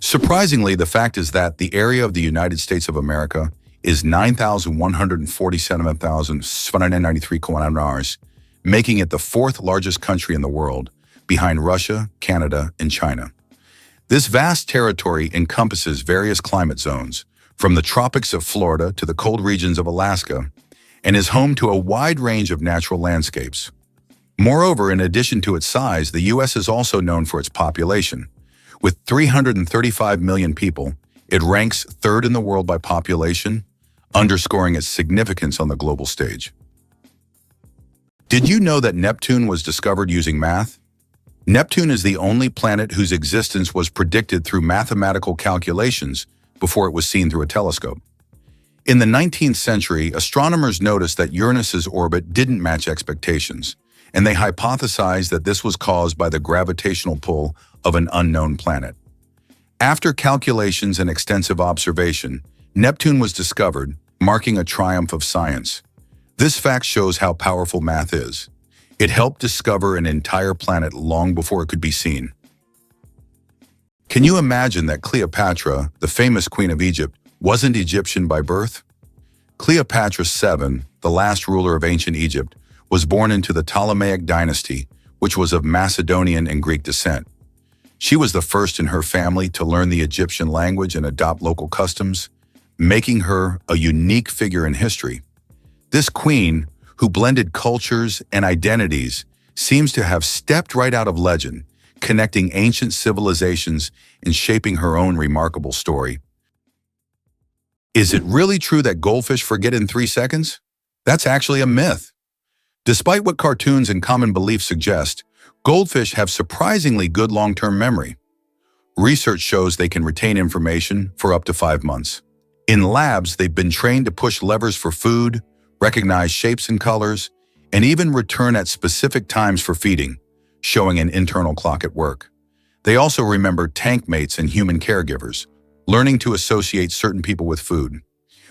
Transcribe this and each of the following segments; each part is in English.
Surprisingly, the fact is that the area of the United States of America is 9,147,793 kilometers, making it the fourth largest country in the world, behind Russia, Canada, and China. This vast territory encompasses various climate zones, from the tropics of Florida to the cold regions of Alaska, and is home to a wide range of natural landscapes. Moreover, in addition to its size, the U.S. is also known for its population. With 335 million people, it ranks third in the world by population, underscoring its significance on the global stage. Did you know that Neptune was discovered using math? Neptune is the only planet whose existence was predicted through mathematical calculations before it was seen through a telescope. In the 19th century, astronomers noticed that Uranus's orbit didn't match expectations, and they hypothesized that this was caused by the gravitational pull of an unknown planet. After calculations and extensive observation, Neptune was discovered, marking a triumph of science. This fact shows how powerful math is. It helped discover an entire planet long before it could be seen. Can you imagine that Cleopatra, the famous queen of Egypt, wasn't Egyptian by birth? Cleopatra VII, the last ruler of ancient Egypt, was born into the Ptolemaic dynasty, which was of Macedonian and Greek descent. She was the first in her family to learn the Egyptian language and adopt local customs, making her a unique figure in history. This queen, who blended cultures and identities, seems to have stepped right out of legend, connecting ancient civilizations and shaping her own remarkable story. Is it really true that goldfish forget in 3 seconds? That's actually a myth. Despite what cartoons and common beliefs suggest, goldfish have surprisingly good long-term memory. Research shows they can retain information for up to 5 months. In labs, they've been trained to push levers for food, recognize shapes and colors, and even return at specific times for feeding, showing an internal clock at work. They also remember tank mates and human caregivers, learning to associate certain people with food.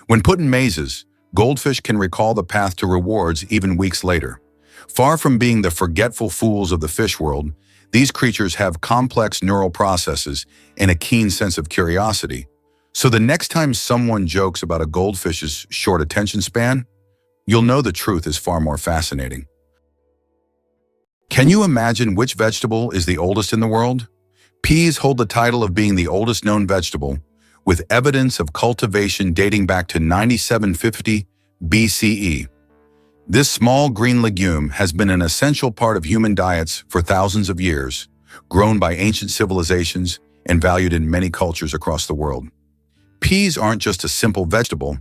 When put in mazes, goldfish can recall the path to rewards even weeks later. Far from being the forgetful fools of the fish world, these creatures have complex neural processes and a keen sense of curiosity. So the next time someone jokes about a goldfish's short attention span, you'll know the truth is far more fascinating. Can you imagine which vegetable is the oldest in the world? Peas hold the title of being the oldest known vegetable, with evidence of cultivation dating back to 9750 BCE. This small green legume has been an essential part of human diets for thousands of years, grown by ancient civilizations and valued in many cultures across the world. Peas aren't just a simple vegetable.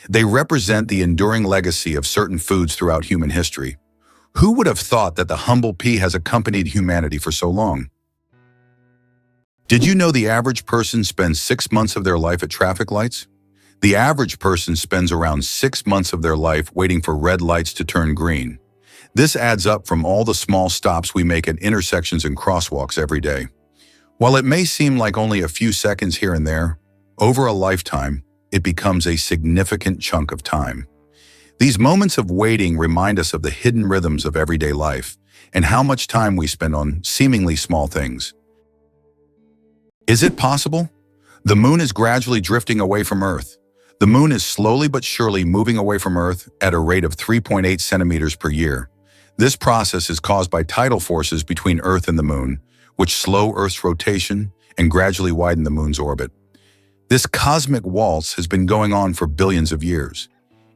They represent the enduring legacy of certain foods throughout human history. Who would have thought that the humble pea has accompanied humanity for so long? Did you know the average person spends 6 months of their life at traffic lights? The average person spends around 6 months of their life waiting for red lights to turn green. This adds up from all the small stops we make at intersections and crosswalks every day. While it may seem like only a few seconds here and there, over a lifetime, it becomes a significant chunk of time. These moments of waiting remind us of the hidden rhythms of everyday life and how much time we spend on seemingly small things. Is it possible? The moon is gradually drifting away from Earth. The moon is slowly but surely moving away from Earth at a rate of 3.8 centimeters per year. This process is caused by tidal forces between Earth and the moon, which slow Earth's rotation and gradually widen the moon's orbit. This cosmic waltz has been going on for billions of years.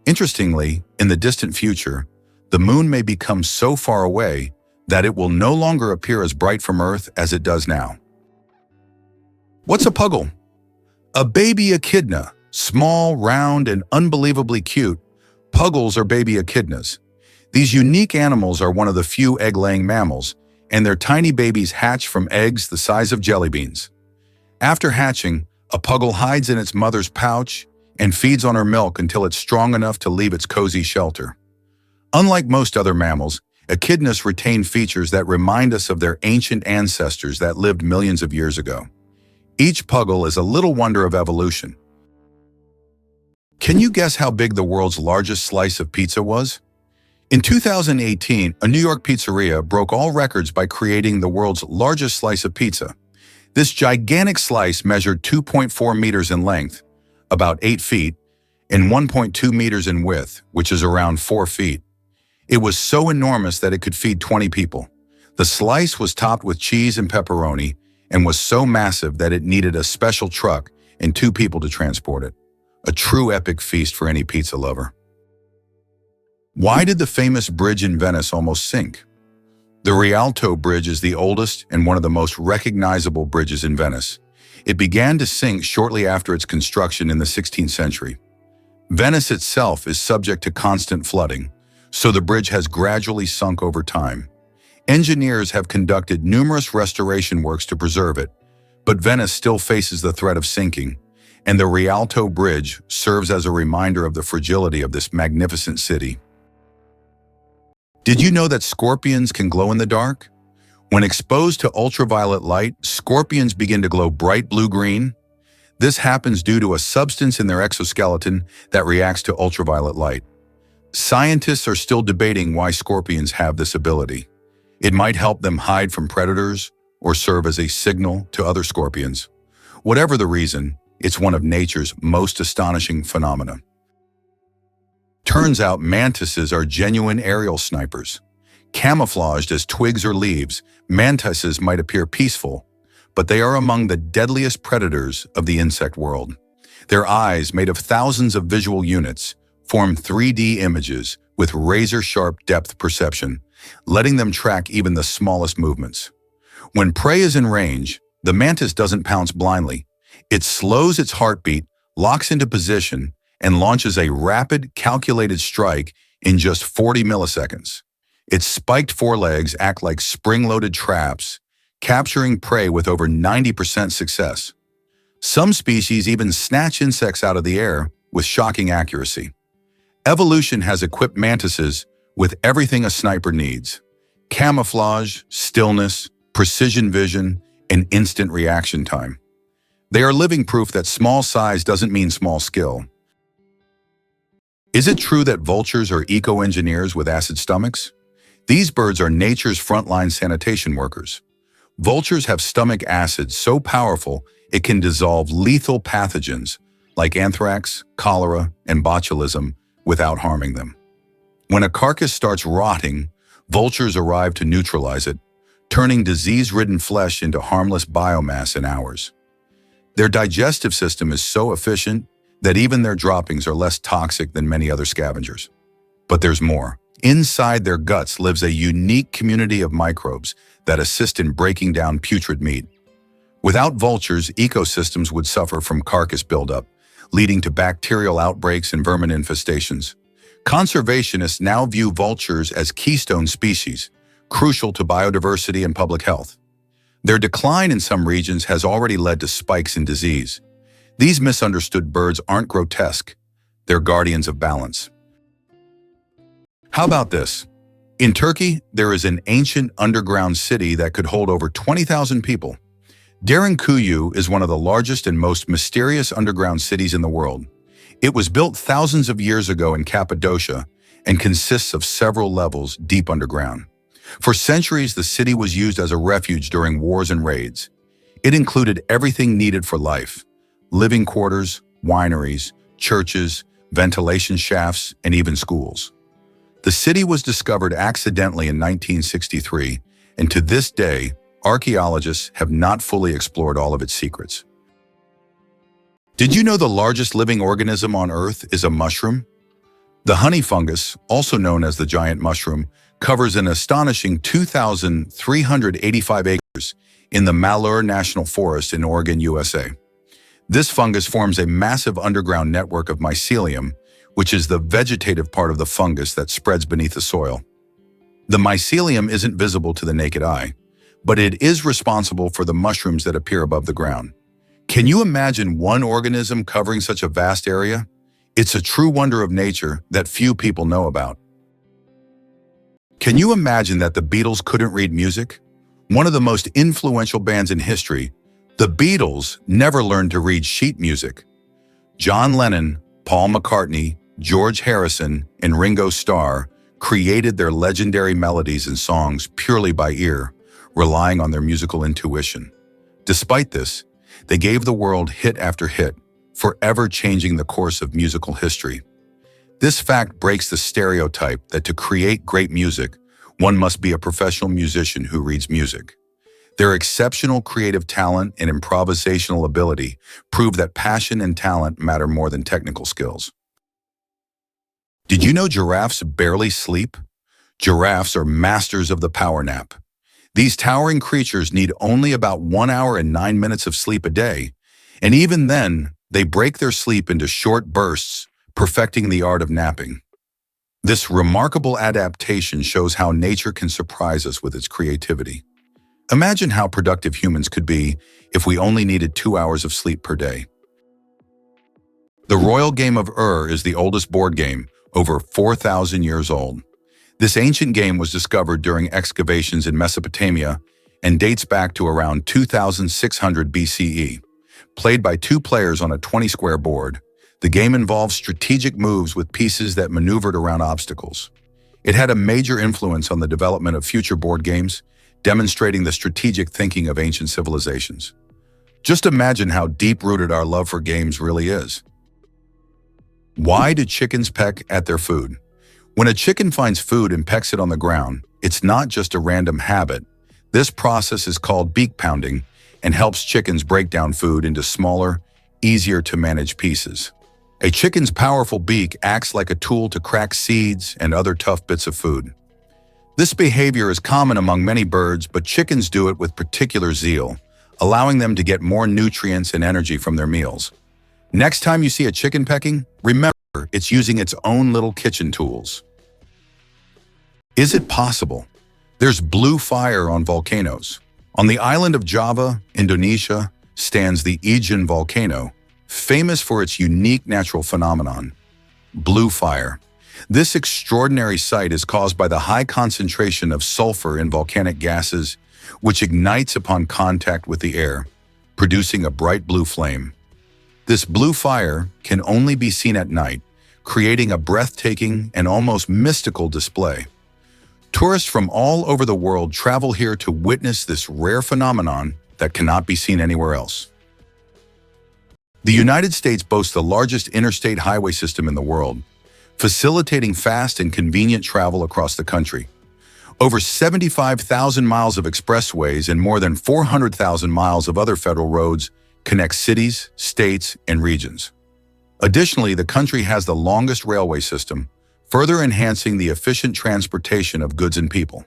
Interestingly, in the distant future, the moon may become so far away that it will no longer appear as bright from Earth as it does now. What's a puggle? A baby echidna. Small, round, and unbelievably cute, puggles are baby echidnas. These unique animals are one of the few egg-laying mammals, and their tiny babies hatch from eggs the size of jelly beans. After hatching, a puggle hides in its mother's pouch and feeds on her milk until it's strong enough to leave its cozy shelter. Unlike most other mammals, echidnas retain features that remind us of their ancient ancestors that lived millions of years ago. Each puggle is a little wonder of evolution. Can you guess how big the world's largest slice of pizza was? In 2018, a New York pizzeria broke all records by creating the world's largest slice of pizza. This gigantic slice measured 2.4 meters in length, about 8 feet, and 1.2 meters in width, which is around 4 feet. It was so enormous that it could feed 20 people. The slice was topped with cheese and pepperoni and was so massive that it needed a special truck and 2 people to transport it. A true epic feast for any pizza lover. Why did the famous bridge in Venice almost sink? The Rialto Bridge is the oldest and one of the most recognizable bridges in Venice. It began to sink shortly after its construction in the 16th century. Venice itself is subject to constant flooding, so the bridge has gradually sunk over time. Engineers have conducted numerous restoration works to preserve it, but Venice still faces the threat of sinking, and the Rialto Bridge serves as a reminder of the fragility of this magnificent city. Did you know that scorpions can glow in the dark? When exposed to ultraviolet light, scorpions begin to glow bright blue-green. This happens due to a substance in their exoskeleton that reacts to ultraviolet light. Scientists are still debating why scorpions have this ability. It might help them hide from predators or serve as a signal to other scorpions. Whatever the reason, it's one of nature's most astonishing phenomena. Turns out mantises are genuine aerial snipers. Camouflaged as twigs or leaves, mantises might appear peaceful, but they are among the deadliest predators of the insect world. Their eyes, made of thousands of visual units, form 3D images with razor-sharp depth perception, letting them track even the smallest movements. When prey is in range, the mantis doesn't pounce blindly. It slows its heartbeat, locks into position, and launches a rapid, calculated strike in just 40 milliseconds. Its spiked forelegs act like spring-loaded traps, capturing prey with over 90% success. Some species even snatch insects out of the air with shocking accuracy. Evolution has equipped mantises with everything a sniper needs: camouflage, stillness, precision vision, and instant reaction time. They are living proof that small size doesn't mean small skill. Is it true that vultures are eco-engineers with acid stomachs? These birds are nature's frontline sanitation workers. Vultures have stomach acid so powerful it can dissolve lethal pathogens like anthrax, cholera, and botulism without harming them. When a carcass starts rotting, vultures arrive to neutralize it, turning disease-ridden flesh into harmless biomass in hours. Their digestive system is so efficient that even their droppings are less toxic than many other scavengers. But there's more. Inside their guts lives a unique community of microbes that assist in breaking down putrid meat. Without vultures, ecosystems would suffer from carcass buildup, leading to bacterial outbreaks and vermin infestations. Conservationists now view vultures as keystone species, crucial to biodiversity and public health. Their decline in some regions has already led to spikes in disease. These misunderstood birds aren't grotesque, they're guardians of balance. How about this? In Turkey, there is an ancient underground city that could hold over 20,000 people. Derinkuyu is one of the largest and most mysterious underground cities in the world. It was built thousands of years ago in Cappadocia and consists of several levels deep underground. For centuries, the city was used as a refuge during wars and raids. It included everything needed for life: living quarters, wineries, churches, ventilation shafts, and even schools. The city was discovered accidentally in 1963, and to this day, archaeologists have not fully explored all of its secrets. Did you know the largest living organism on Earth is a mushroom? The honey fungus, also known as the giant mushroom, covers an astonishing 2,385 acres in the Malheur National Forest in Oregon, USA. This fungus forms a massive underground network of mycelium, which is the vegetative part of the fungus that spreads beneath the soil. The mycelium isn't visible to the naked eye, but it is responsible for the mushrooms that appear above the ground. Can you imagine one organism covering such a vast area? It's a true wonder of nature that few people know about. Can you imagine that the Beatles couldn't read music? One of the most influential bands in history, the Beatles never learned to read sheet music. John Lennon, Paul McCartney, George Harrison, and Ringo Starr created their legendary melodies and songs purely by ear, relying on their musical intuition. Despite this, they gave the world hit after hit, forever changing the course of musical history. This fact breaks the stereotype that to create great music, one must be a professional musician who reads music. Their exceptional creative talent and improvisational ability prove that passion and talent matter more than technical skills. Did you know giraffes barely sleep? Giraffes are masters of the power nap. These towering creatures need only about 1 hour and 9 minutes of sleep a day, and even then, they break their sleep into short bursts, perfecting the art of napping. This remarkable adaptation shows how nature can surprise us with its creativity. Imagine how productive humans could be if we only needed 2 hours of sleep per day. The Royal Game of Ur is the oldest board game, over 4,000 years old. This ancient game was discovered during excavations in Mesopotamia and dates back to around 2600 BCE. Played by 2 players on a 20-square board, the game involved strategic moves with pieces that maneuvered around obstacles. It had a major influence on the development of future board games, demonstrating the strategic thinking of ancient civilizations. Just imagine how deep-rooted our love for games really is. Why do chickens peck at their food? When a chicken finds food and pecks it on the ground, it's not just a random habit. This process is called beak pounding and helps chickens break down food into smaller, easier-to-manage pieces. A chicken's powerful beak acts like a tool to crack seeds and other tough bits of food. This behavior is common among many birds, but chickens do it with particular zeal, allowing them to get more nutrients and energy from their meals. Next time you see a chicken pecking, remember it's using its own little kitchen tools. Is it possible? There's blue fire on volcanoes. On the island of Java, Indonesia, stands the Ijen volcano, famous for its unique natural phenomenon, blue fire. This extraordinary sight is caused by the high concentration of sulfur in volcanic gases, which ignites upon contact with the air, producing a bright blue flame. This blue fire can only be seen at night, creating a breathtaking and almost mystical display. Tourists from all over the world travel here to witness this rare phenomenon that cannot be seen anywhere else. The United States boasts the largest interstate highway system in the world, facilitating fast and convenient travel across the country. Over 75,000 miles of expressways and more than 400,000 miles of other federal roads connect cities, states, and regions. Additionally, the country has the longest railway system, further enhancing the efficient transportation of goods and people.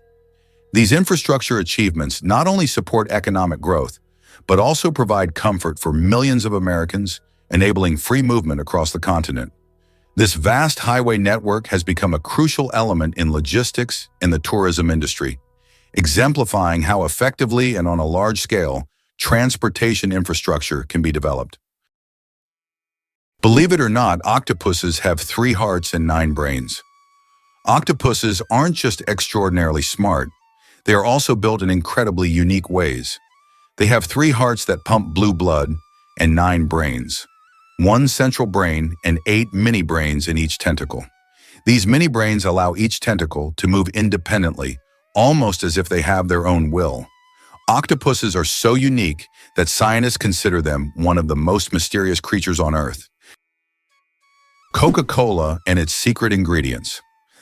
These infrastructure achievements not only support economic growth, but also provide comfort for millions of Americans, enabling free movement across the continent. This vast highway network has become a crucial element in logistics and the tourism industry, exemplifying how effectively and on a large scale transportation infrastructure can be developed. Believe it or not, octopuses have 3 hearts and 9 brains. Octopuses aren't just extraordinarily smart, they are also built in incredibly unique ways. They have 3 hearts that pump blue blood and 9 brains. 1 central brain and 8 mini brains in each tentacle. These mini brains allow each tentacle to move independently, almost as if they have their own will. Octopuses are so unique that scientists consider them one of the most mysterious creatures on Earth. Coca-Cola and its secret ingredients.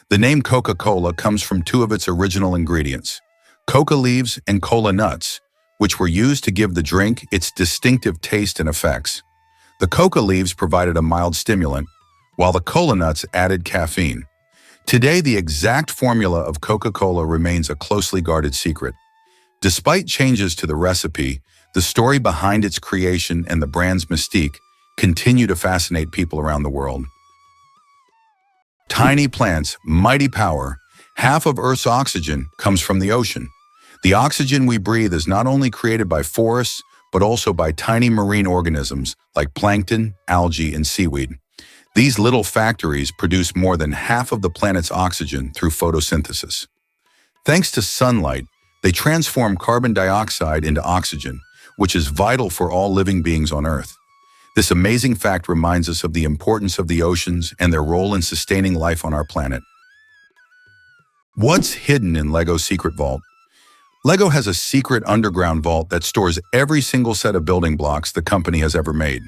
The name Coca-Cola comes from 2 of its original ingredients, coca leaves and cola nuts, which were used to give the drink its distinctive taste and effects. The coca leaves provided a mild stimulant, while the cola nuts added caffeine. Today, the exact formula of Coca-Cola remains a closely guarded secret. Despite changes to the recipe, the story behind its creation and the brand's mystique continue to fascinate people around the world. Tiny plants, mighty power. Half of Earth's oxygen comes from the ocean. The oxygen we breathe is not only created by forests, but also by tiny marine organisms like plankton, algae, and seaweed. These little factories produce more than half of the planet's oxygen through photosynthesis. Thanks to sunlight, they transform carbon dioxide into oxygen, which is vital for all living beings on Earth. This amazing fact reminds us of the importance of the oceans and their role in sustaining life on our planet. What's hidden in LEGO Secret Vault? LEGO has a secret underground vault that stores every single set of building blocks the company has ever made.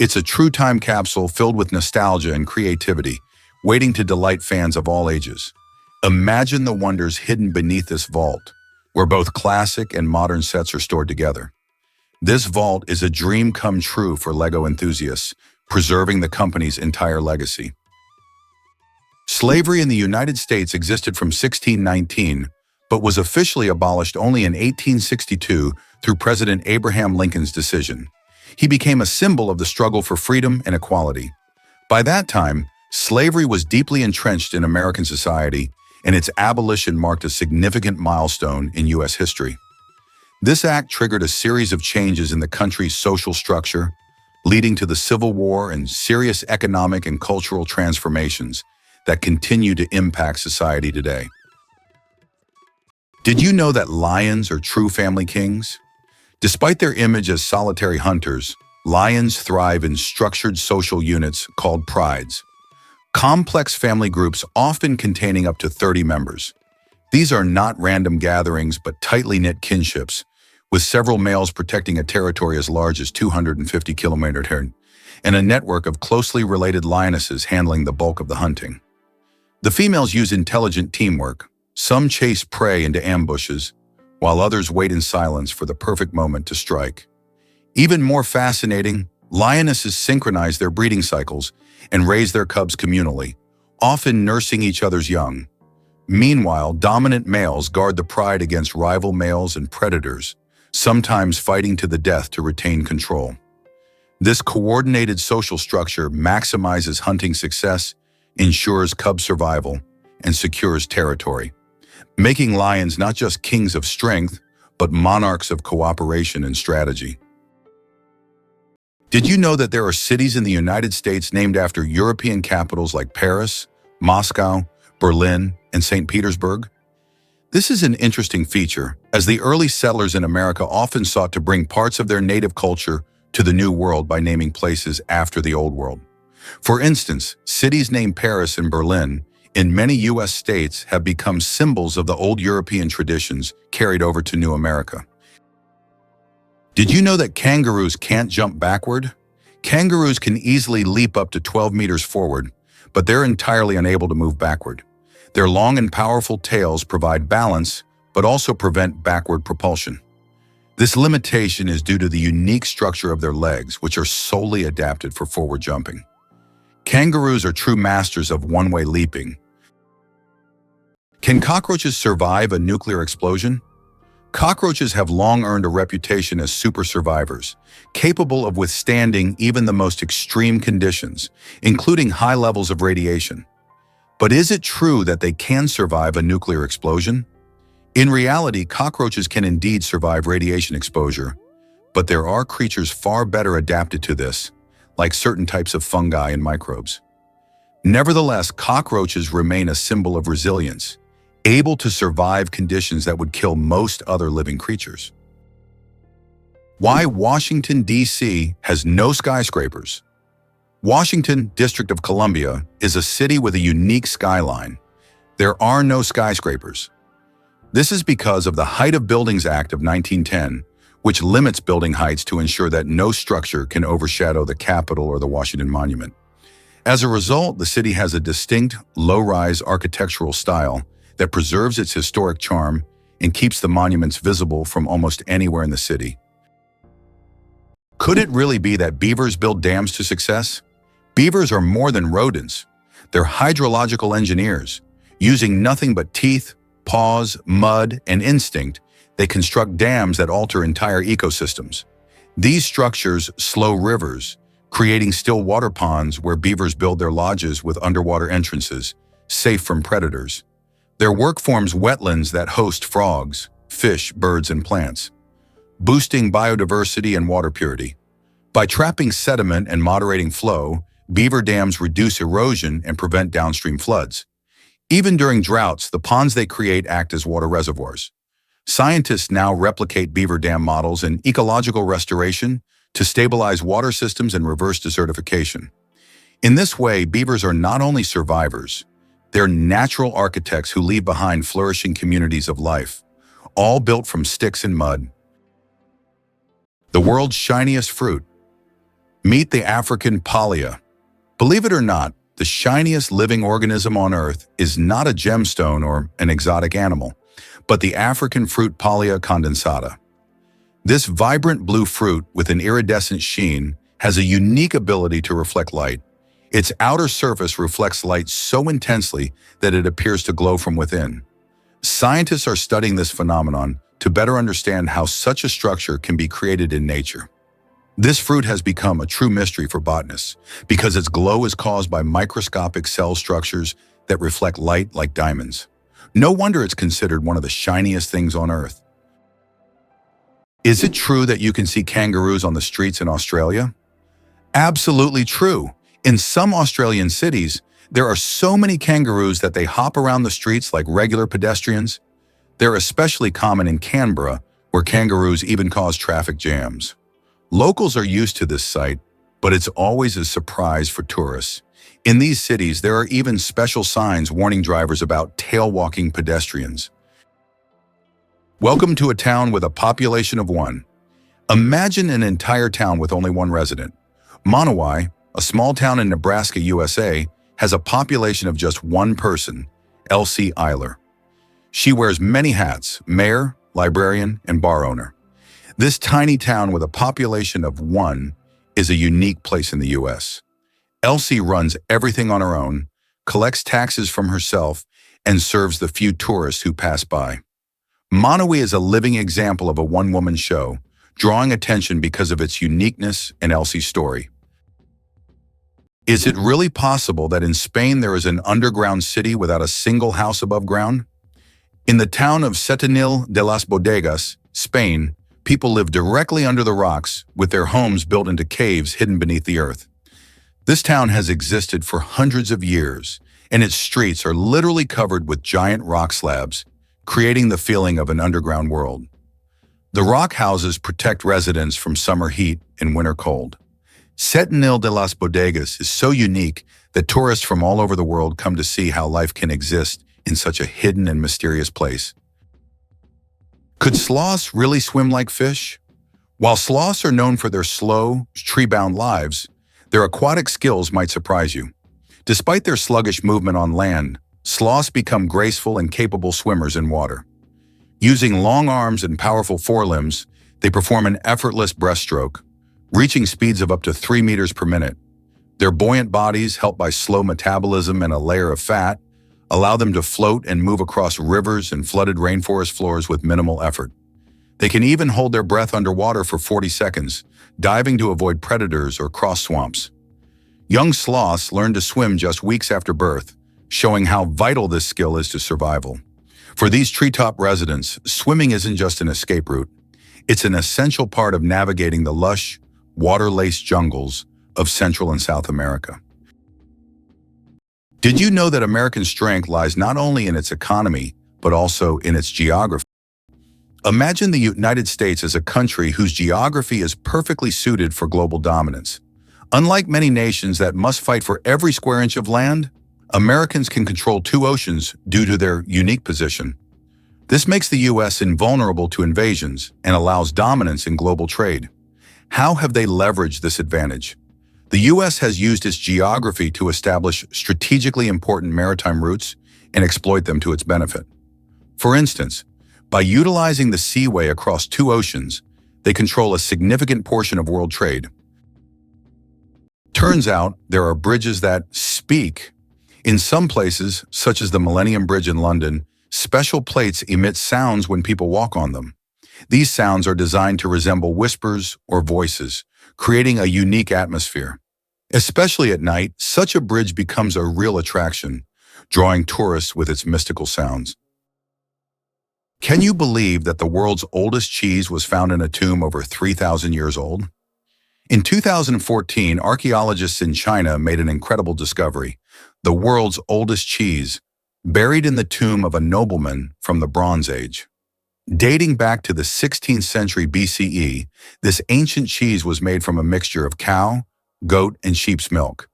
It's a true time capsule filled with nostalgia and creativity, waiting to delight fans of all ages. Imagine the wonders hidden beneath this vault, where both classic and modern sets are stored together. This vault is a dream come true for LEGO enthusiasts, preserving the company's entire legacy. Slavery in the United States existed from 1619, but was officially abolished only in 1862 through President Abraham Lincoln's decision. He became a symbol of the struggle for freedom and equality. By that time, slavery was deeply entrenched in American society, and its abolition marked a significant milestone in U.S. history. This act triggered a series of changes in the country's social structure, leading to the Civil War and serious economic and cultural transformations that continue to impact society today. Did you know that lions are true family kings? Despite their image as solitary hunters, lions thrive in structured social units called prides. Complex family groups often containing up to 30 members. These are not random gatherings but tightly knit kinships, with several males protecting a territory as large as 250 kilometers and a network of closely related lionesses handling the bulk of the hunting. The females use intelligent teamwork. Some chase prey into ambushes, while others wait in silence for the perfect moment to strike. Even more fascinating, lionesses synchronize their breeding cycles and raise their cubs communally, often nursing each other's young. Meanwhile, dominant males guard the pride against rival males and predators, sometimes fighting to the death to retain control. This coordinated social structure maximizes hunting success, ensures cub survival, and secures territory, making lions not just kings of strength, but monarchs of cooperation and strategy. Did you know that there are cities in the United States named after European capitals like Paris, Moscow, Berlin, and St. Petersburg? This is an interesting feature, as the early settlers in America often sought to bring parts of their native culture to the New World by naming places after the Old World. For instance, cities named Paris and Berlin in many U.S. states have become symbols of the old European traditions carried over to New America. Did you know that kangaroos can't jump backward? Kangaroos can easily leap up to 12 meters forward, but they're entirely unable to move backward. Their long and powerful tails provide balance, but also prevent backward propulsion. This limitation is due to the unique structure of their legs, which are solely adapted for forward jumping. Kangaroos are true masters of one-way leaping. Can cockroaches survive a nuclear explosion? Cockroaches have long earned a reputation as super survivors, capable of withstanding even the most extreme conditions, including high levels of radiation. But is it true that they can survive a nuclear explosion? In reality, cockroaches can indeed survive radiation exposure, but there are creatures far better adapted to this, like certain types of fungi and microbes. Nevertheless, cockroaches remain a symbol of resilience, able to survive conditions that would kill most other living creatures. Why Washington, D.C. has no skyscrapers? Washington, District of Columbia, is a city with a unique skyline. There are no skyscrapers. This is because of the Height of Buildings Act of 1910, which limits building heights to ensure that no structure can overshadow the Capitol or the Washington Monument. As a result, the city has a distinct, low-rise architectural style that preserves its historic charm and keeps the monuments visible from almost anywhere in the city. Could it really be that beavers build dams to success? Beavers are more than rodents. They're hydrological engineers. Using nothing but teeth, paws, mud, and instinct, they construct dams that alter entire ecosystems. These structures slow rivers, creating still water ponds where beavers build their lodges with underwater entrances, safe from predators. Their work forms wetlands that host frogs, fish, birds, and plants, boosting biodiversity and water purity. By trapping sediment and moderating flow, beaver dams reduce erosion and prevent downstream floods. Even during droughts, the ponds they create act as water reservoirs. Scientists now replicate beaver dam models in ecological restoration to stabilize water systems and reverse desertification. In this way, beavers are not only survivors, they're natural architects who leave behind flourishing communities of life, all built from sticks and mud. The world's shiniest fruit. Meet the African palea. Believe it or not, the shiniest living organism on Earth is not a gemstone or an exotic animal, but the African fruit Palea condensata. This vibrant blue fruit with an iridescent sheen has a unique ability to reflect light. Its outer surface reflects light so intensely that it appears to glow from within. Scientists are studying this phenomenon to better understand how such a structure can be created in nature. This fruit has become a true mystery for botanists because its glow is caused by microscopic cell structures that reflect light like diamonds. No wonder it's considered one of the shiniest things on Earth. Is it true that you can see kangaroos on the streets in Australia? Absolutely true. In some Australian cities, there are so many kangaroos that they hop around the streets like regular pedestrians. They're especially common in Canberra, where kangaroos even cause traffic jams. Locals are used to this sight, but it's always a surprise for tourists. In these cities, there are even special signs warning drivers about tail-walking pedestrians. Welcome to a town with a population of 1. Imagine an entire town with only 1 resident. Monowai, a small town in Nebraska, USA, has a population of just 1 person, Elsie Eiler. She wears many hats: mayor, librarian, and bar owner. This tiny town with a population of 1 is a unique place in the U.S. Elsie runs everything on her own, collects taxes from herself, and serves the few tourists who pass by. Monowai is a living example of a one-woman show, drawing attention because of its uniqueness and Elsie's story. Is it really possible that in Spain there is an underground city without a single house above ground? In the town of Setenil de las Bodegas, Spain, people live directly under the rocks with their homes built into caves hidden beneath the earth. This town has existed for hundreds of years, and its streets are literally covered with giant rock slabs, creating the feeling of an underground world. The rock houses protect residents from summer heat and winter cold. Setenil de las Bodegas is so unique that tourists from all over the world come to see how life can exist in such a hidden and mysterious place. Could sloths really swim like fish? While sloths are known for their slow, tree-bound lives, their aquatic skills might surprise you. Despite their sluggish movement on land, sloths become graceful and capable swimmers in water. Using long arms and powerful forelimbs, they perform an effortless breaststroke, reaching speeds of up to 3 meters per minute. Their buoyant bodies, helped by slow metabolism and a layer of fat, allow them to float and move across rivers and flooded rainforest floors with minimal effort. They can even hold their breath underwater for 40 seconds, diving to avoid predators or cross swamps. Young sloths learn to swim just weeks after birth, showing how vital this skill is to survival. For these treetop residents, swimming isn't just an escape route. It's an essential part of navigating the lush, water-laced jungles of Central and South America. Did you know that American strength lies not only in its economy, but also in its geography? Imagine the United States as a country whose geography is perfectly suited for global dominance. Unlike many nations that must fight for every square inch of land, Americans can control 2 oceans due to their unique position. This makes the U.S. invulnerable to invasions and allows dominance in global trade. How have they leveraged this advantage? The U.S. has used its geography to establish strategically important maritime routes and exploit them to its benefit. For instance, by utilizing the seaway across 2 oceans, they control a significant portion of world trade. Turns out there are bridges that speak. In some places, such as the Millennium Bridge in London, special plates emit sounds when people walk on them. These sounds are designed to resemble whispers or voices, creating a unique atmosphere. Especially at night, such a bridge becomes a real attraction, drawing tourists with its mystical sounds. Can you believe that the world's oldest cheese was found in a tomb over 3,000 years old? In 2014, archaeologists in China made an incredible discovery: the world's oldest cheese, buried in the tomb of a nobleman from the Bronze Age. Dating back to the 16th century BCE, this ancient cheese was made from a mixture of cow, goat, and sheep's milk.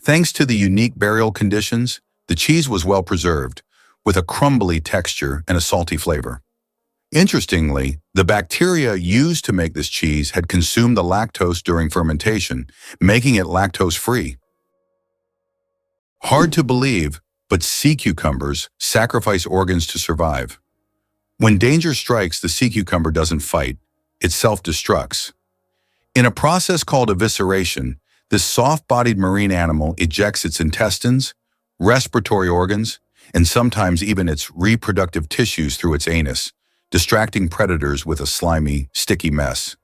Thanks to the unique burial conditions, the cheese was well preserved, with a crumbly texture and a salty flavor. Interestingly, the bacteria used to make this cheese had consumed the lactose during fermentation, making it lactose-free. Hard to believe, but sea cucumbers sacrifice organs to survive. When danger strikes, the sea cucumber doesn't fight, it self-destructs. In a process called evisceration, this soft-bodied marine animal ejects its intestines, respiratory organs, and sometimes even its reproductive tissues through its anus, distracting predators with a slimy, sticky mess.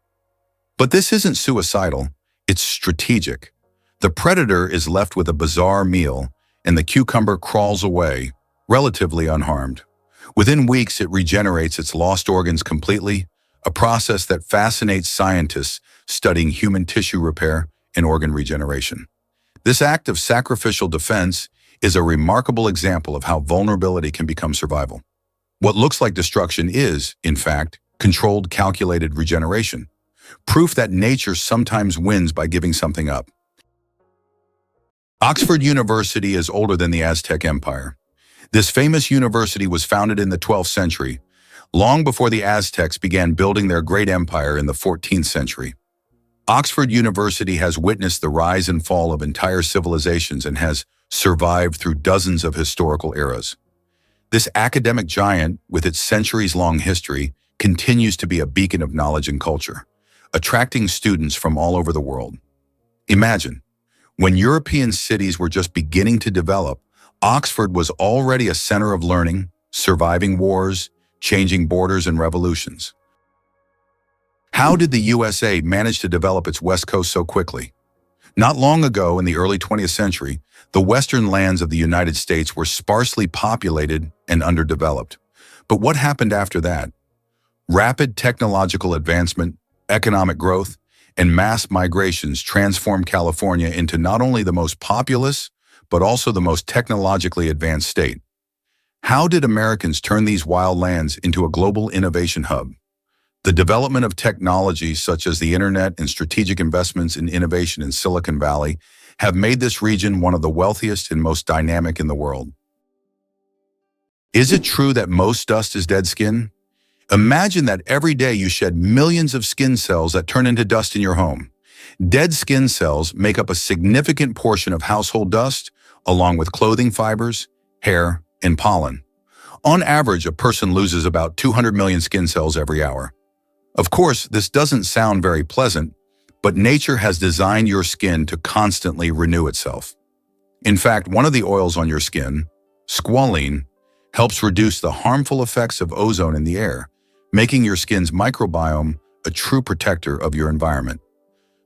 But this isn't suicidal, it's strategic. The predator is left with a bizarre meal, and the cucumber crawls away, relatively unharmed. Within weeks, it regenerates its lost organs completely, a process that fascinates scientists studying human tissue repair and organ regeneration. This act of sacrificial defense is a remarkable example of how vulnerability can become survival. What looks like destruction is, in fact, controlled, calculated regeneration, proof that nature sometimes wins by giving something up. Oxford University is older than the Aztec Empire. This famous university was founded in the 12th century, long before the Aztecs began building their great empire in the 14th century. Oxford University has witnessed the rise and fall of entire civilizations and has survived through dozens of historical eras. This academic giant, with its centuries-long history, continues to be a beacon of knowledge and culture, attracting students from all over the world. Imagine, when European cities were just beginning to develop, Oxford was already a center of learning, surviving wars, changing borders and revolutions. How did the USA manage to develop its West Coast so quickly? Not long ago, in the early 20th century, the western lands of the United States were sparsely populated and underdeveloped. But what happened after that? Rapid technological advancement, economic growth, and mass migrations transformed California into not only the most populous, but also the most technologically advanced state. How did Americans turn these wild lands into a global innovation hub? The development of technologies such as the internet and strategic investments in innovation in Silicon Valley have made this region one of the wealthiest and most dynamic in the world. Is it true that most dust is dead skin? Imagine that every day you shed millions of skin cells that turn into dust in your home. Dead skin cells make up a significant portion of household dust, along with clothing fibers, hair, and pollen. On average, a person loses about 200 million skin cells every hour. Of course, this doesn't sound very pleasant, but nature has designed your skin to constantly renew itself. In fact, one of the oils on your skin, squalene, helps reduce the harmful effects of ozone in the air, making your skin's microbiome a true protector of your environment.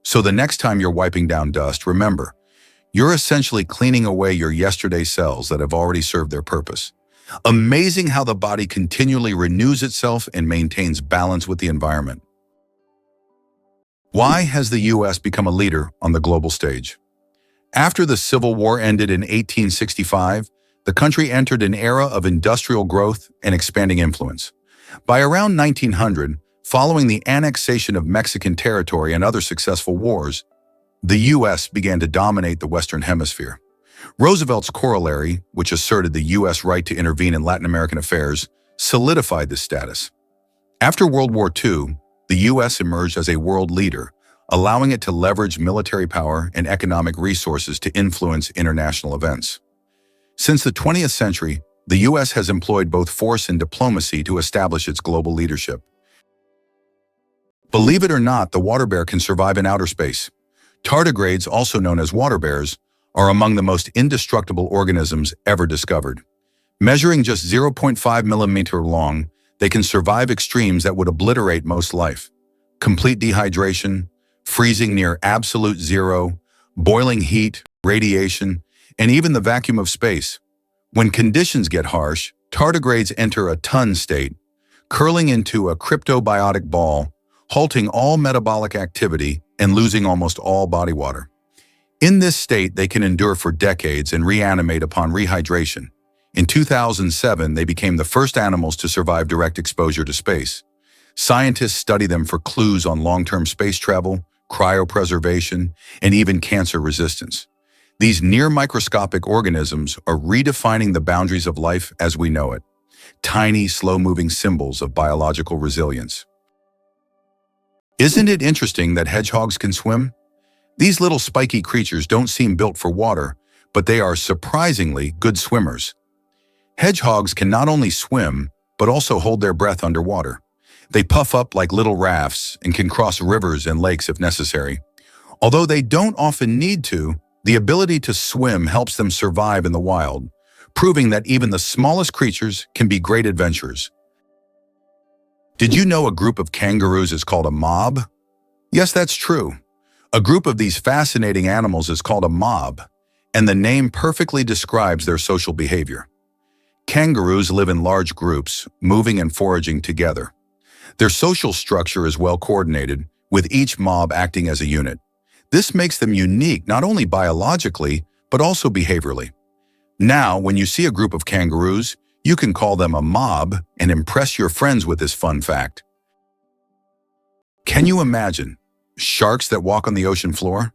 So the next time you're wiping down dust, remember, you're essentially cleaning away your yesterday cells that have already served their purpose. Amazing how the body continually renews itself and maintains balance with the environment. Why has the U.S. become a leader on the global stage? After the Civil War ended in 1865, the country entered an era of industrial growth and expanding influence. By around 1900, following the annexation of Mexican territory and other successful wars, the U.S. began to dominate the Western Hemisphere. Roosevelt's corollary, which asserted the U.S. right to intervene in Latin American affairs, solidified this status. After World War II, the U.S. emerged as a world leader, allowing it to leverage military power and economic resources to influence international events. Since the 20th century, the U.S. has employed both force and diplomacy to establish its global leadership. Believe it or not, the water bear can survive in outer space. Tardigrades, also known as water bears, are among the most indestructible organisms ever discovered. Measuring just 0.5 millimeter long, they can survive extremes that would obliterate most life. Complete dehydration, freezing near absolute zero, boiling heat, radiation, and even the vacuum of space. When conditions get harsh, tardigrades enter a ton state, curling into a cryptobiotic ball, halting all metabolic activity and losing almost all body water. In this state, they can endure for decades and reanimate upon rehydration. In 2007, they became the first animals to survive direct exposure to space. Scientists study them for clues on long-term space travel, cryopreservation, and even cancer resistance. These near-microscopic organisms are redefining the boundaries of life as we know it. tiny, slow-moving symbols of biological resilience. Isn't it interesting that hedgehogs can swim? These little spiky creatures don't seem built for water, but they are surprisingly good swimmers. Hedgehogs can not only swim, but also hold their breath underwater. They puff up like little rafts and can cross rivers and lakes if necessary. Although they don't often need to, the ability to swim helps them survive in the wild, proving that even the smallest creatures can be great adventurers. Did you know a group of kangaroos is called a mob? Yes, that's true. A group of these fascinating animals is called a mob, and the name perfectly describes their social behavior. Kangaroos live in large groups, moving and foraging together. Their social structure is well coordinated, with each mob acting as a unit. This makes them unique not only biologically, but also behaviorally. Now, when you see a group of kangaroos, you can call them a mob and impress your friends with this fun fact. Can you imagine sharks that walk on the ocean floor?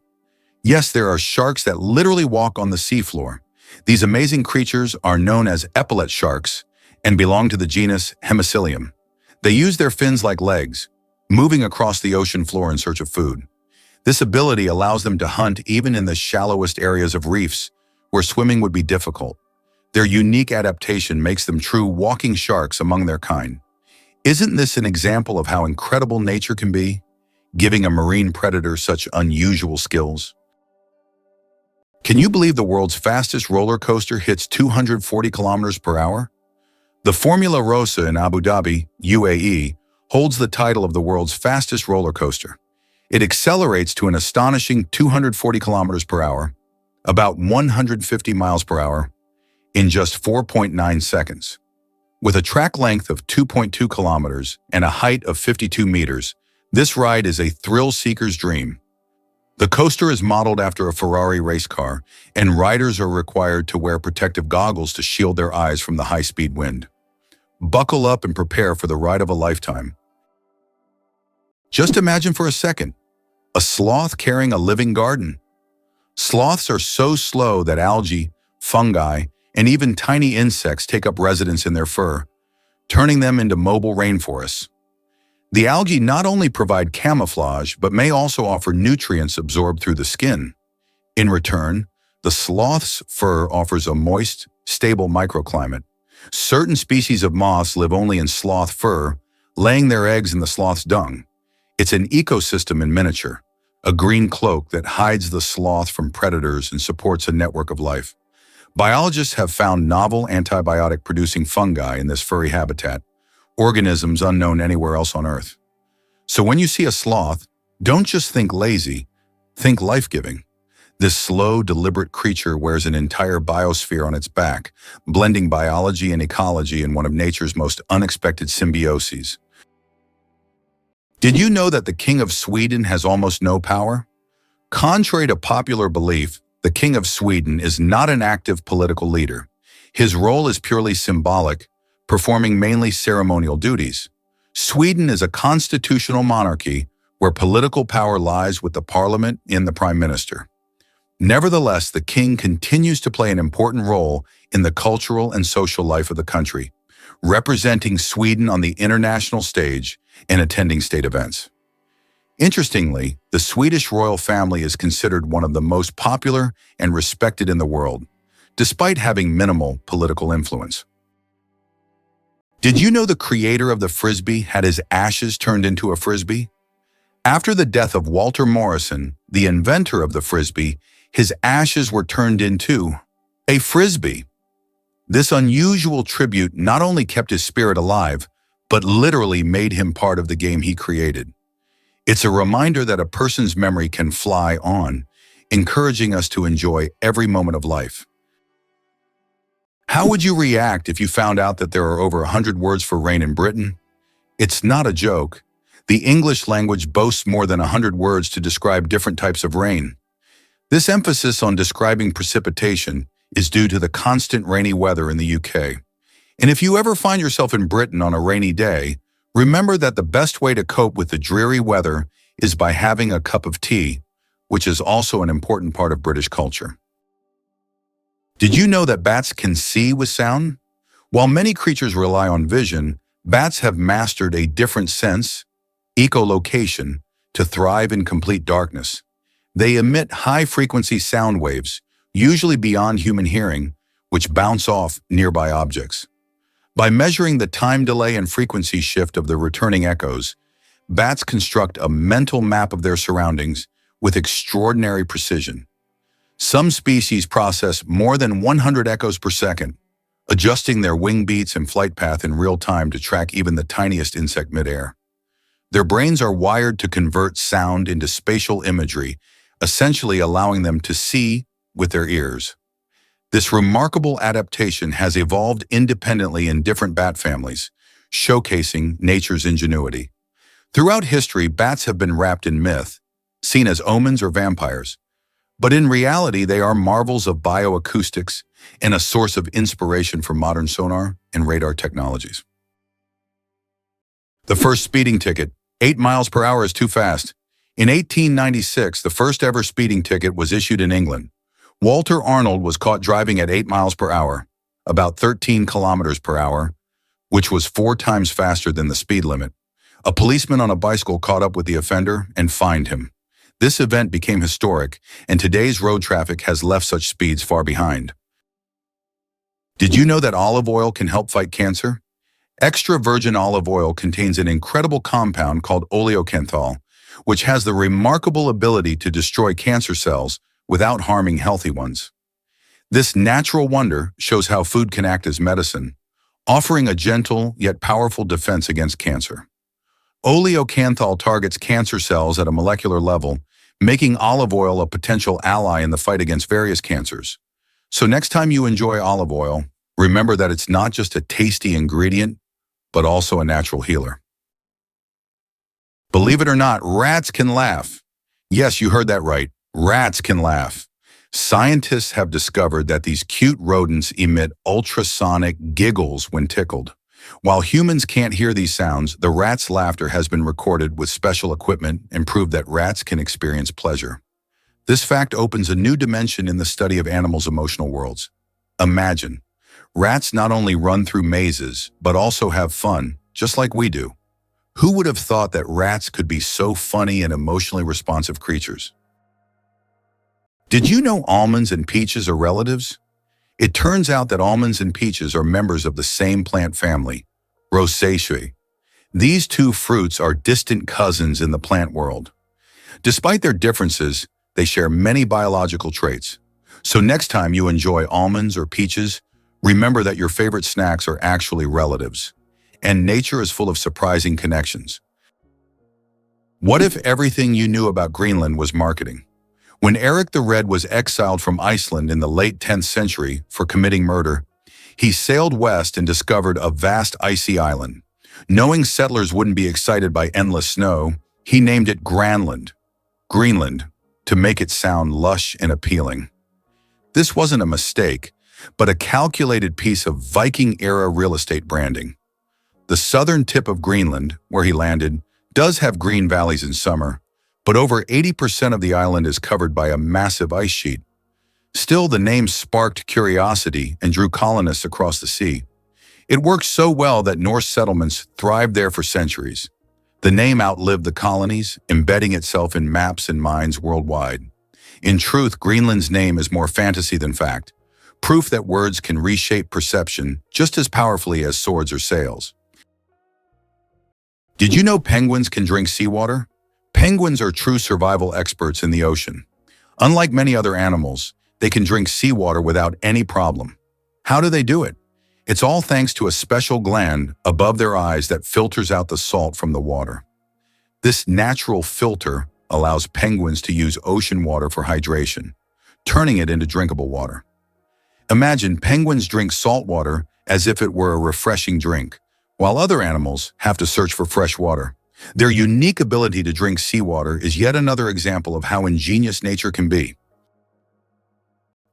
Yes, there are sharks that literally walk on the seafloor. These amazing creatures are known as epaulet sharks and belong to the genus Hemicillium. They use their fins like legs, moving across the ocean floor in search of food. This ability allows them to hunt even in the shallowest areas of reefs, where swimming would be difficult. Their unique adaptation makes them true walking sharks among their kind. Isn't this an example of how incredible nature can be, giving a marine predator such unusual skills? Can you believe the world's fastest roller coaster hits 240 kilometers per hour? The Formula Rossa in Abu Dhabi, UAE, holds the title of the world's fastest roller coaster. It accelerates to an astonishing 240 kilometers per hour, about 150 miles per hour, in just 4.9 seconds. With a track length of 2.2 kilometers and a height of 52 meters, this ride is a thrill-seeker's dream. The coaster is modeled after a Ferrari race car, and riders are required to wear protective goggles to shield their eyes from the high-speed wind. Buckle up and prepare for the ride of a lifetime. Just imagine for a second, a sloth carrying a living garden. Sloths are so slow that algae, fungi, and even tiny insects take up residence in their fur, turning them into mobile rainforests. The algae not only provide camouflage, but may also offer nutrients absorbed through the skin. In return, the sloth's fur offers a moist, stable microclimate. Certain species of moths live only in sloth fur, laying their eggs in the sloth's dung. It's an ecosystem in miniature, a green cloak that hides the sloth from predators and supports a network of life. Biologists have found novel antibiotic-producing fungi in this furry habitat, organisms unknown anywhere else on Earth. So when you see a sloth, don't just think lazy, think life-giving. This slow, deliberate creature wears an entire biosphere on its back, blending biology and ecology in one of nature's most unexpected symbioses. Did you know that the King of Sweden has almost no power? Contrary to popular belief, the King of Sweden is not an active political leader. His role is purely symbolic, performing mainly ceremonial duties. Sweden is a constitutional monarchy where political power lies with the parliament and the prime minister. Nevertheless, the king continues to play an important role in the cultural and social life of the country, representing Sweden on the international stage and attending state events. Interestingly, the Swedish royal family is considered one of the most popular and respected in the world, despite having minimal political influence. Did you know the creator of the Frisbee had his ashes turned into a Frisbee? After the death of Walter Morrison, the inventor of the Frisbee, his ashes were turned into a Frisbee. This unusual tribute not only kept his spirit alive, but literally made him part of the game he created. It's a reminder that a person's memory can fly on, encouraging us to enjoy every moment of life. How would you react if you found out that there are over 100 words for rain in Britain? It's not a joke. The English language boasts more than 100 words to describe different types of rain. This emphasis on describing precipitation is due to the constant rainy weather in the UK. And if you ever find yourself in Britain on a rainy day, remember that the best way to cope with the dreary weather is by having a cup of tea, which is also an important part of British culture. Did you know that bats can see with sound? While many creatures rely on vision, bats have mastered a different sense, echolocation, to thrive in complete darkness. They emit high-frequency sound waves, usually beyond human hearing, which bounce off nearby objects. By measuring the time delay and frequency shift of the returning echoes, bats construct a mental map of their surroundings with extraordinary precision. Some species process more than 100 echoes per second, adjusting their wing beats and flight path in real time to track even the tiniest insect midair. Their brains are wired to convert sound into spatial imagery, essentially allowing them to see with their ears. This remarkable adaptation has evolved independently in different bat families, showcasing nature's ingenuity. Throughout history, bats have been wrapped in myth, seen as omens or vampires. But in reality, they are marvels of bioacoustics and a source of inspiration for modern sonar and radar technologies. The first speeding ticket, 8 miles per hour is too fast. In 1896, the first ever speeding ticket was issued in England. Walter Arnold was caught driving at 8 miles per hour, about 13 kilometers per hour, which was 4 times faster than the speed limit. A policeman on a bicycle caught up with the offender and fined him. This event became historic, and today's road traffic has left such speeds far behind. Did you know that olive oil can help fight cancer? Extra virgin olive oil contains an incredible compound called oleocanthal, which has the remarkable ability to destroy cancer cells without harming healthy ones. This natural wonder shows how food can act as medicine, offering a gentle yet powerful defense against cancer. Oleocanthal targets cancer cells at a molecular level, making olive oil a potential ally in the fight against various cancers. So next time you enjoy olive oil, remember that it's not just a tasty ingredient, but also a natural healer. Believe it or not, rats can laugh. Yes, you heard that right. Rats can laugh. Scientists have discovered that these cute rodents emit ultrasonic giggles when tickled. While humans can't hear these sounds, the rat's laughter has been recorded with special equipment and proved that rats can experience pleasure. This fact opens a new dimension in the study of animals' emotional worlds. Imagine, rats not only run through mazes, but also have fun, just like we do. Who would have thought that rats could be so funny and emotionally responsive creatures? Did you know almonds and peaches are relatives? It turns out that almonds and peaches are members of the same plant family, Rosaceae. These two fruits are distant cousins in the plant world. Despite their differences, they share many biological traits. So next time you enjoy almonds or peaches, remember that your favorite snacks are actually relatives. And nature is full of surprising connections. What if everything you knew about Greenland was marketing? When Eric the Red was exiled from Iceland in the late 10th century for committing murder, he sailed west and discovered a vast icy island. Knowing settlers wouldn't be excited by endless snow, he named it Granland, Greenland, to make it sound lush and appealing. This wasn't a mistake, but a calculated piece of Viking-era real estate branding. The southern tip of Greenland, where he landed, does have green valleys in summer, but over 80% of the island is covered by a massive ice sheet. Still, the name sparked curiosity and drew colonists across the sea. It worked so well that Norse settlements thrived there for centuries. The name outlived the colonies, embedding itself in maps and minds worldwide. In truth, Greenland's name is more fantasy than fact, proof that words can reshape perception just as powerfully as swords or sails. Did you know penguins can drink seawater? Penguins are true survival experts in the ocean. Unlike many other animals, they can drink seawater without any problem. How do they do it? It's all thanks to a special gland above their eyes that filters out the salt from the water. This natural filter allows penguins to use ocean water for hydration, turning it into drinkable water. Imagine penguins drink salt water as if it were a refreshing drink, while other animals have to search for fresh water. Their unique ability to drink seawater is yet another example of how ingenious nature can be.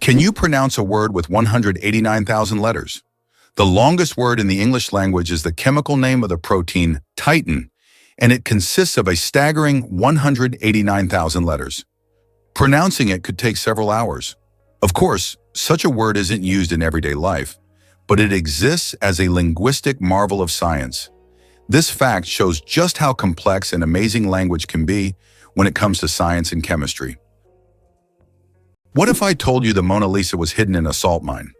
Can you pronounce a word with 189,000 letters? The longest word in the English language is the chemical name of the protein titin, and it consists of a staggering 189,000 letters. Pronouncing it could take several hours. Of course, such a word isn't used in everyday life, but it exists as a linguistic marvel of science. This fact shows just how complex and amazing language can be when it comes to science and chemistry. What if I told you the Mona Lisa was hidden in a salt mine?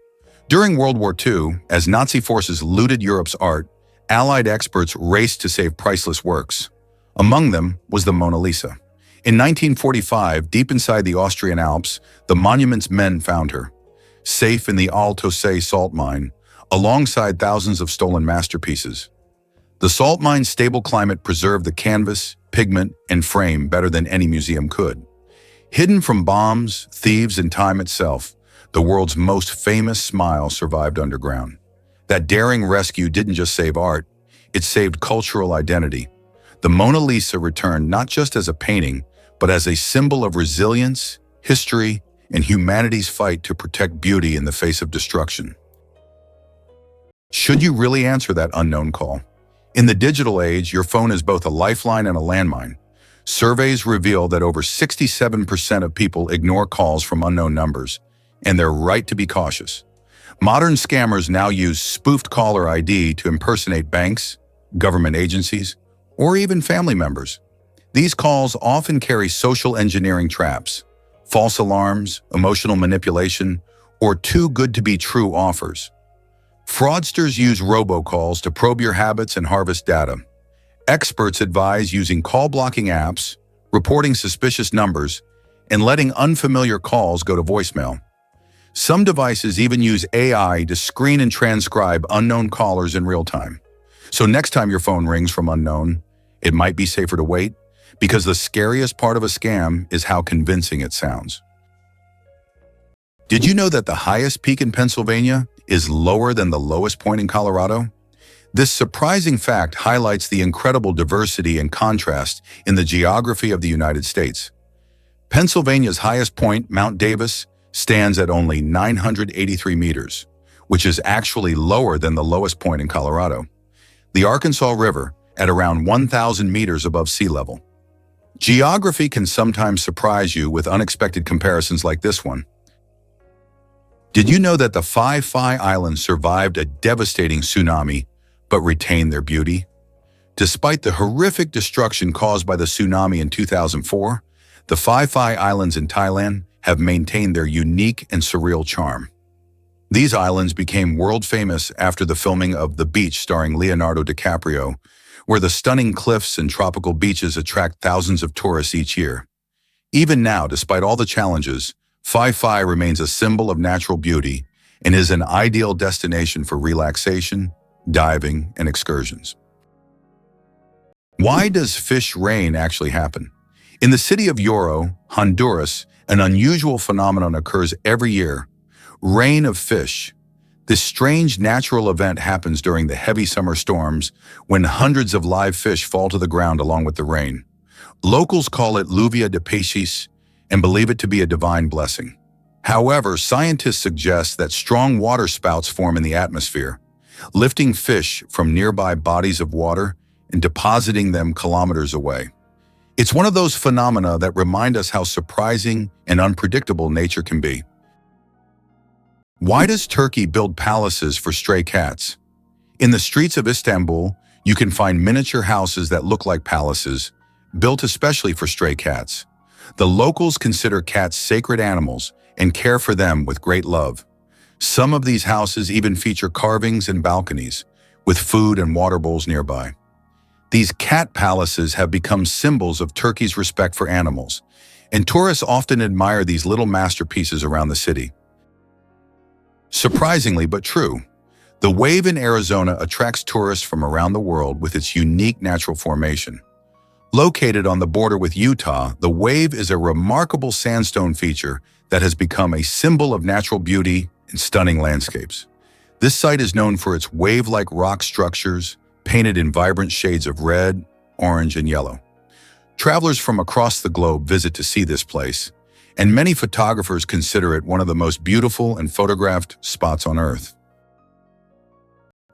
During World War II, as Nazi forces looted Europe's art, Allied experts raced to save priceless works. Among them was the Mona Lisa. In 1945, deep inside the Austrian Alps, the monument's men found her, safe in the Al-Tosay salt mine, alongside thousands of stolen masterpieces. The salt mine's stable climate preserved the canvas, pigment, and frame better than any museum could. Hidden from bombs, thieves, and time itself, the world's most famous smile survived underground. That daring rescue didn't just save art, it saved cultural identity. The Mona Lisa returned not just as a painting, but as a symbol of resilience, history, and humanity's fight to protect beauty in the face of destruction. Should you really answer that unknown call? In the digital age, your phone is both a lifeline and a landmine. Surveys reveal that over 67% of people ignore calls from unknown numbers, and they're right to be cautious. Modern scammers now use spoofed caller ID to impersonate banks, government agencies, or even family members. These calls often carry social engineering traps, false alarms, emotional manipulation, or too good to be true offers. Fraudsters use robocalls to probe your habits and harvest data. Experts advise using call-blocking apps, reporting suspicious numbers, and letting unfamiliar calls go to voicemail. Some devices even use AI to screen and transcribe unknown callers in real time. So next time your phone rings from unknown, it might be safer to wait, because the scariest part of a scam is how convincing it sounds. Did you know that the highest peak in Pennsylvania is lower than the lowest point in Colorado? This surprising fact highlights the incredible diversity and contrast in the geography of the United States. Pennsylvania's highest point, Mount Davis, stands at only 983 meters, which is actually lower than the lowest point in Colorado. The Arkansas River, at around 1,000 meters above sea level. Geography can sometimes surprise you with unexpected comparisons like this one. Did you know that the Phi Islands survived a devastating tsunami but retained their beauty? Despite the horrific destruction caused by the tsunami in 2004, the Phi Islands in Thailand have maintained their unique and surreal charm. These islands became world famous after the filming of The Beach starring Leonardo DiCaprio, where the stunning cliffs and tropical beaches attract thousands of tourists each year. Even now, despite all the challenges, Phi remains a symbol of natural beauty and is an ideal destination for relaxation, diving, and excursions. Why does fish rain actually happen? In the city of Yoro, Honduras, an unusual phenomenon occurs every year: rain of fish. This strange natural event happens during the heavy summer storms when hundreds of live fish fall to the ground along with the rain. Locals call it lluvia de peces and believe it to be a divine blessing. However, scientists suggest that strong water spouts form in the atmosphere, lifting fish from nearby bodies of water and depositing them kilometers away. It's one of those phenomena that remind us how surprising and unpredictable nature can be. Why does Turkey build palaces for stray cats? In the streets of Istanbul, you can find miniature houses that look like palaces, built especially for stray cats. The locals consider cats sacred animals and care for them with great love. Some of these houses even feature carvings and balconies, with food and water bowls nearby. These cat palaces have become symbols of Turkey's respect for animals, and tourists often admire these little masterpieces around the city. Surprisingly but true, the Wave in Arizona attracts tourists from around the world with its unique natural formation. Located on the border with Utah, the Wave is a remarkable sandstone feature that has become a symbol of natural beauty and stunning landscapes. This site is known for its wave-like rock structures, painted in vibrant shades of red, orange, and yellow. Travelers from across the globe visit to see this place, and many photographers consider it one of the most beautiful and photographed spots on Earth.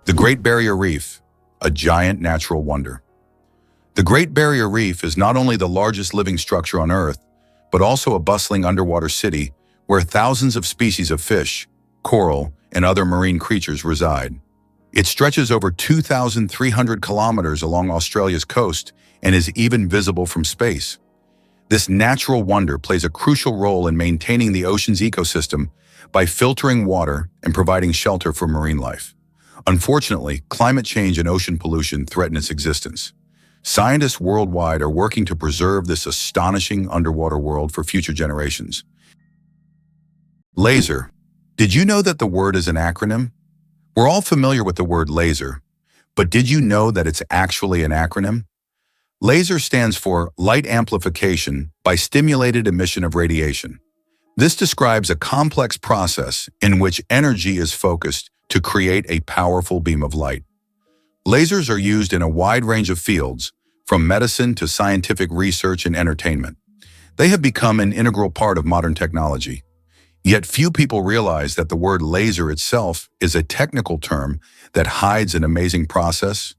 The Great Barrier Reef, a giant natural wonder. The Great Barrier Reef is not only the largest living structure on Earth, but also a bustling underwater city where thousands of species of fish, coral, and other marine creatures reside. It stretches over 2,300 kilometers along Australia's coast and is even visible from space. This natural wonder plays a crucial role in maintaining the ocean's ecosystem by filtering water and providing shelter for marine life. Unfortunately, climate change and ocean pollution threaten its existence. Scientists worldwide are working to preserve this astonishing underwater world for future generations. Laser. Did you know that the word is an acronym? We're all familiar with the word laser, but did you know that it's actually an acronym? LASER stands for Light Amplification by Stimulated Emission of Radiation. This describes a complex process in which energy is focused to create a powerful beam of light. Lasers are used in a wide range of fields, from medicine to scientific research and entertainment. They have become an integral part of modern technology. Yet few people realize that the word laser itself is a technical term that hides an amazing process,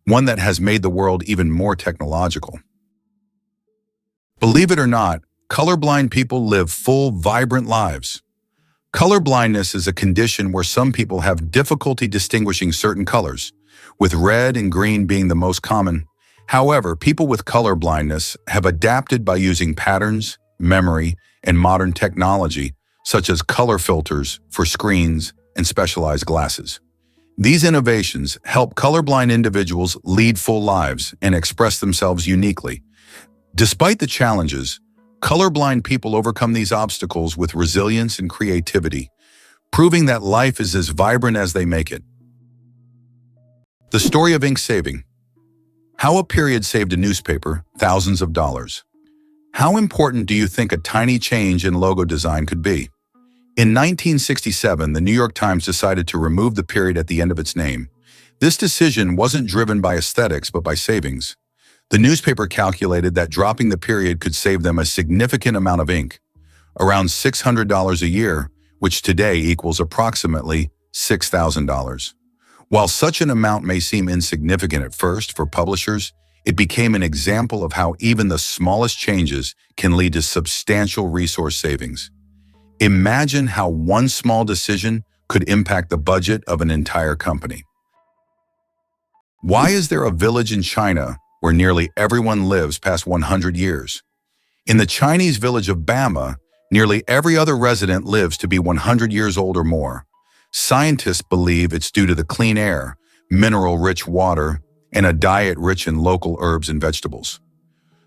one that has made the world even more technological. Believe it or not, colorblind people live full, vibrant lives. Colorblindness is a condition where some people have difficulty distinguishing certain colors, with red and green being the most common. However, people with color blindness have adapted by using patterns, memory, and modern technology, such as color filters for screens and specialized glasses. These innovations help colorblind individuals lead full lives and express themselves uniquely. Despite the challenges, colorblind people overcome these obstacles with resilience and creativity, proving that life is as vibrant as they make it. The story of ink saving. How a period saved a newspaper thousands of dollars. How important do you think a tiny change in logo design could be? In 1967, the New York Times decided to remove the period at the end of its name. This decision wasn't driven by aesthetics, but by savings. The newspaper calculated that dropping the period could save them a significant amount of ink, around $600 a year, which today equals approximately $6,000. While such an amount may seem insignificant at first for publishers, it became an example of how even the smallest changes can lead to substantial resource savings. Imagine how one small decision could impact the budget of an entire company. Why is there a village in China where nearly everyone lives past 100 years? In the Chinese village of Bama, nearly every other resident lives to be 100 years old or more. Scientists believe it's due to the clean air, mineral-rich water, and a diet rich in local herbs and vegetables.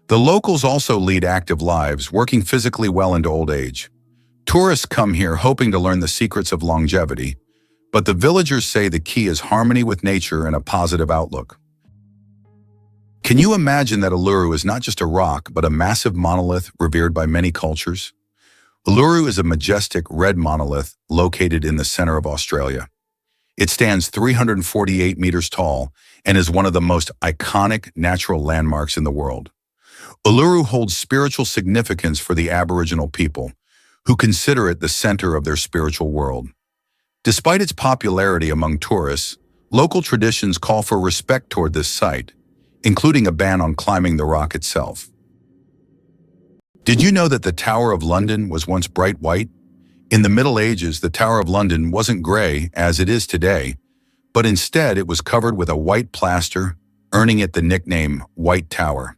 The locals also lead active lives, working physically well into old age. Tourists come here hoping to learn the secrets of longevity, but the villagers say the key is harmony with nature and a positive outlook. Can you imagine that Uluru is not just a rock, but a massive monolith revered by many cultures? Uluru is a majestic red monolith located in the center of Australia. It stands 348 meters tall and is one of the most iconic natural landmarks in the world. Uluru holds spiritual significance for the Aboriginal people, who consider it the center of their spiritual world. Despite its popularity among tourists, local traditions call for respect toward this site, including a ban on climbing the rock itself. Did you know that the Tower of London was once bright white? In the Middle Ages, the Tower of London wasn't gray as it is today, but instead it was covered with a white plaster, earning it the nickname White Tower.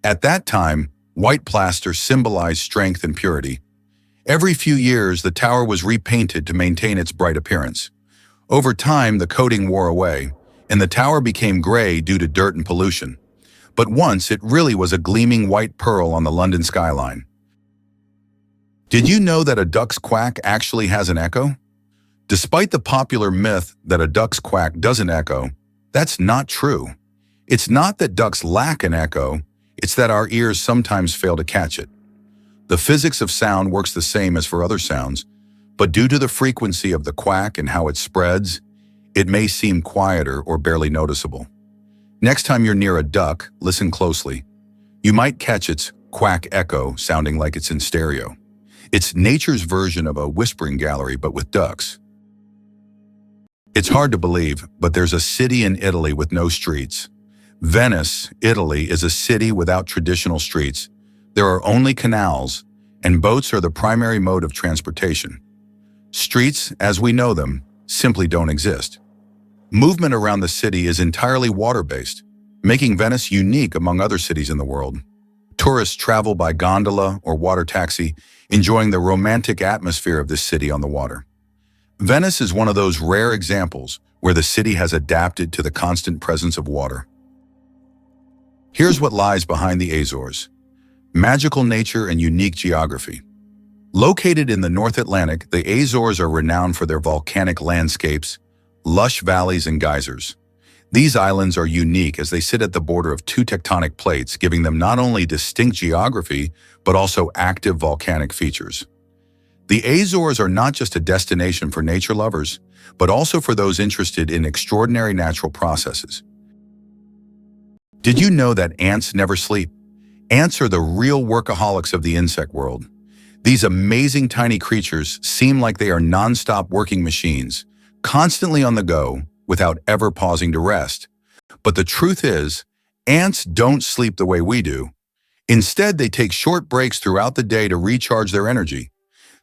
At that time, white plaster symbolized strength and purity. Every few years, the tower was repainted to maintain its bright appearance. Over time, the coating wore away, and the tower became gray due to dirt and pollution. But once, it really was a gleaming white pearl on the London skyline. Did you know that a duck's quack actually has an echo? Despite the popular myth that a duck's quack doesn't echo, that's not true. It's not that ducks lack an echo, it's that our ears sometimes fail to catch it. The physics of sound works the same as for other sounds, but due to the frequency of the quack and how it spreads, it may seem quieter or barely noticeable. Next time you're near a duck, listen closely. You might catch its quack echo sounding like it's in stereo. It's nature's version of a whispering gallery, but with ducks. It's hard to believe, but there's a city in Italy with no streets. Venice, Italy, is a city without traditional streets. There are only canals, and boats are the primary mode of transportation. Streets, as we know them, simply don't exist. Movement around the city is entirely water-based, making Venice unique among other cities in the world. Tourists travel by gondola or water taxi, enjoying the romantic atmosphere of this city on the water. Venice is one of those rare examples where the city has adapted to the constant presence of water. Here's what lies behind the Azores: magical nature and unique geography. Located in the North Atlantic, the Azores are renowned for their volcanic landscapes, lush valleys, and geysers. These islands are unique as they sit at the border of two tectonic plates, giving them not only distinct geography, but also active volcanic features. The Azores are not just a destination for nature lovers, but also for those interested in extraordinary natural processes. Did you know that ants never sleep? Ants are the real workaholics of the insect world. These amazing tiny creatures seem like they are non-stop working machines, constantly on the go, without ever pausing to rest. But the truth is, ants don't sleep the way we do. Instead, they take short breaks throughout the day to recharge their energy.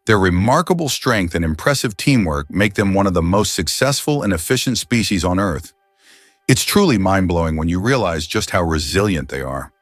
Their remarkable strength and impressive teamwork make them one of the most successful and efficient species on Earth. It's truly mind-blowing when you realize just how resilient they are.